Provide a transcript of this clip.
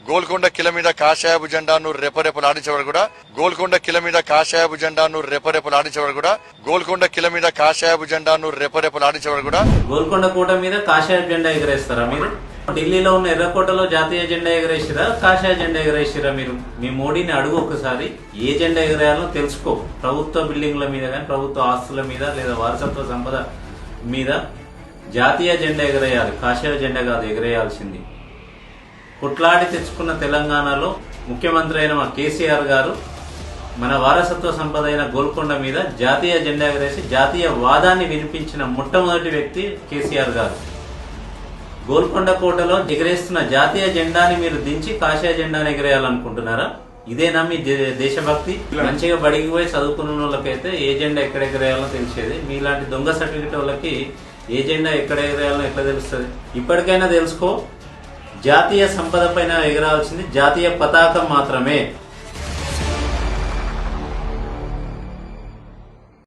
గోల్కొండ కిల మీద కాషాయపు జెండాను రెపరెపలాడించేవాడు కూడా గోల్కొండ కిల మీద కాషాయపు జెండాను రెపరెపలాడించేవాడు కూడా గోల్కొండ కిల మీద కాషాయపు జెండాను రెపరెపలాడించేవాడు కూడా గోల్కొండ కోట మీద కాషాయ జెండా ఎగరేస్తారా మీరు? ఢిల్లీలో ఉన్న ఎర్రకోటలో జాతీయ జెండా ఎగరేసిరా, కాషాయ జెండా ఎగరేసిరా? మీరు మీ మోడీని అడుగు ఒకసారి, ఏ జెండా ఎగరేయాలో తెలుసుకో. ప్రభుత్వ బిల్డింగ్ల మీద కానీ, ప్రభుత్వ ఆస్తుల మీద లేదా వారసత్వ సంపద మీద జాతీయ జెండా ఎగరేయాలి, కాషాయ జెండా కాదు ఎగరేయాల్సింది. కొట్లాడి తెచ్చుకున్న తెలంగాణలో ముఖ్యమంత్రి అయిన మా కేసీఆర్ గారు మన వారసత్వ సంపద అయిన గోల్కొండ మీద జాతీయ జెండా ఎగరేసి జాతీయ వాదాన్ని వినిపించిన మొట్టమొదటి వ్యక్తి కేసీఆర్ గారు. గోల్కొండ కోటలో ఎగరేస్తున్న జాతీయ జెండాని మీరు దించి కాషాయ జెండాని ఎగరేయాలనుకుంటున్నారా? ఇదేనా మీ దేశభక్తి? మంచిగా బడికి పోయి చదువుకున్న వాళ్ళకైతే ఏ జెండా ఎక్కడ ఎగరేయాలో తెలిసేది. మీలాంటి దొంగ సర్టిఫికెట్ వాళ్ళకి ఏ జెండా ఎక్కడ ఎగరేయాలో ఎట్లా తెలుస్తుంది? ఇప్పటికైనా తెలుసుకో, జాతీయ సంపద పైన ఎగరాల్సింది జాతీయ పతాకం మాత్రమే.